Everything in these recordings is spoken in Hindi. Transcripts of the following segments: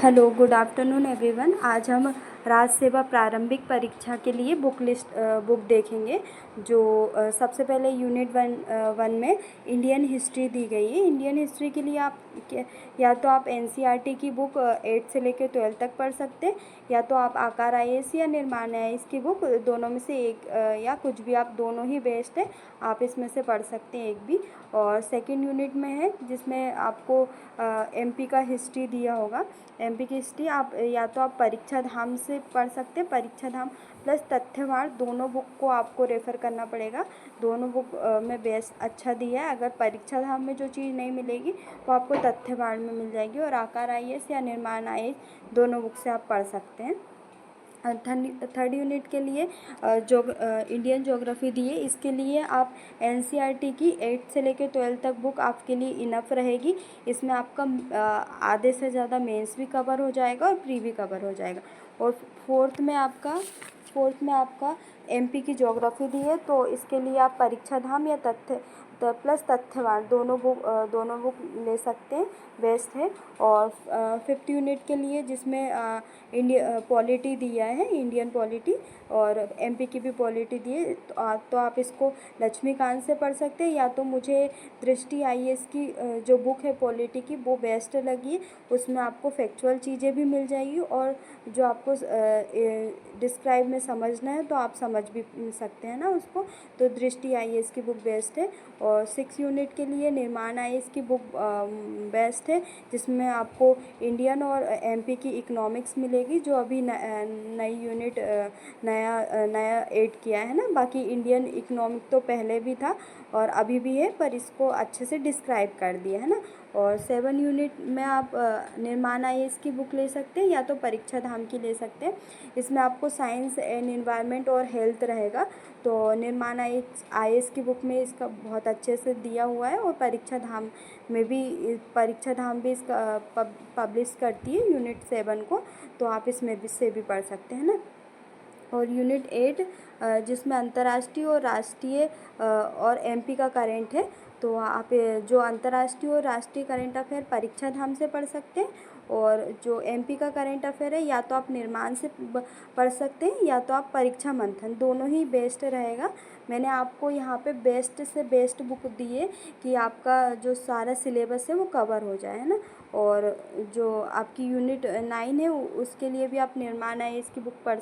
Hello, good afternoon everyone. आज हम राज्य सेवा प्रारंभिक परीक्षा के लिए बुक देखेंगे। जो सबसे पहले यूनिट वन में इंडियन हिस्ट्री दी गई है। इंडियन हिस्ट्री के लिए आप या तो आप एनसीईआरटी की बुक 8 से लेकर 12 तक पढ़ सकते हैं, या तो आप आकार आईएएस या निर्माण आईएएस की बुक, दोनों में से एक या कुछ भी, आप दोनों ही बेस्ट है, आप इसमें से पढ़ सकते हैं एक भी। और सेकंड यूनिट में है जिसमें आपको एमपी का हिस्ट्री दिया होगा। एमपी की हिस्ट्री आप या तो आप परीक्षा धाम से पढ़ सकते हैं, परीक्षा धाम प्लस तथ्यवाद, दोनों बुक को आपको रेफ़र करना पड़ेगा। दोनों बुक में बेस्ट अच्छा दिया है। अगर परीक्षा धाम में जो चीज़ नहीं मिलेगी वो आपको तथ्यवाद में मिल जाएगी। और आकार आईएएस या निर्माण आईएएस दोनों बुक से आप पढ़ सकते हैं। थर्ड यूनिट के लिए इंडियन ज्योग्राफी दी है। इसके लिए आप एनसीईआरटी की 8 से लेकर 12 तक बुक आपके लिए इनफ रहेगी। इसमें आपका आधे से ज़्यादा मेंस भी कवर हो जाएगा और प्री भी कवर हो जाएगा। और फोर्थ में आपका एमपी की ज्योग्राफी दी है, तो इसके लिए आप परीक्षा धाम या प्लस तथ्यवाद दोनों बुक ले सकते हैं, बेस्ट है। और फिफ्थ यूनिट के लिए जिसमें इंडिया पॉलिटी दिया है, इंडियन पॉलिटी, और एमपी की भी पॉलिटी दी है, तो आप इसको लक्ष्मीकांत से पढ़ सकते हैं। या तो मुझे दृष्टि आईएएस की जो बुक है पॉलिटी की, वो बेस्ट लगी। उसमें आपको फैक्चुअल चीज़ें भी मिल जाएगी, और जो आपको डिस्क्राइब में समझना है तो आप समझ भी सकते हैं ना उसको। तो दृष्टि आईएएस की बुक बेस्ट है। और 6 यूनिट के लिए निर्माण आईएएस की बुक बेस्ट है, जिसमें आपको इंडियन और एमपी की इकोनॉमिक्स मिलेगी, जो अभी नई यूनिट नया ऐड किया है ना। बाकी इंडियन इकोनॉमिक तो पहले भी था और अभी भी है, पर इसको अच्छे से डिस्क्राइब कर दिया है ना। और 7 यूनिट में आप निर्माण आईएएस की बुक ले सकते हैं, या तो परीक्षा धाम की ले सकते हैं। इसमें आपको साइंस एंड एनवायरनमेंट और हेल्थ रहेगा। तो निर्माण आईएएस की बुक में इसका बहुत अच्छे से दिया हुआ है, और परीक्षा धाम भी इसका पब्लिश करती है यूनिट 7 को, तो आप इसमें से भी पढ़ सकते हैं ना। और यूनिट 8 जिसमें अंतर्राष्ट्रीय और राष्ट्रीय और एमपी का करेंट है, तो आप जो अंतर्राष्ट्रीय और राष्ट्रीय करेंट अफेयर परीक्षा धाम से पढ़ सकते हैं, और जो एमपी का करेंट अफेयर है या तो आप निर्माण से पढ़ सकते हैं, या तो आप परीक्षा मंथन, दोनों ही बेस्ट रहेगा। मैंने आपको यहाँ पे बेस्ट से बेस्ट बुक दी है कि आपका जो सारा सिलेबस है वो कवर हो जाए, है ना। और जो आपकी यूनिट 9 है उसके लिए भी आप निर्माण आईएएस की बुक पढ़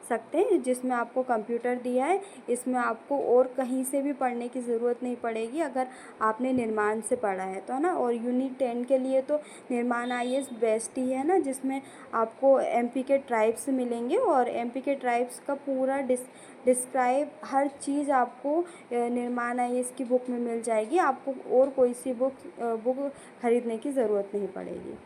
सकते हैं, जिसमें आपको कंप्यूटर दिया है। इसमें आपको और कहीं से भी पढ़ने की ज़रूरत नहीं पड़ेगी अगर आपने निर्माण से पढ़ा है तो, है ना। और यूनिट 10 के लिए तो निर्माण आईएएस बेस्ट ही है ना, जिसमें आपको एमपी के ट्राइब्स मिलेंगे, और एमपी के ट्राइब्स का पूरा डिस्क्राइब हर चीज़ आपको निर्माण आईएएस की बुक में मिल जाएगी। आपको और कोई सी बुक खरीदने की ज़रूरत नहीं पड़ेगी।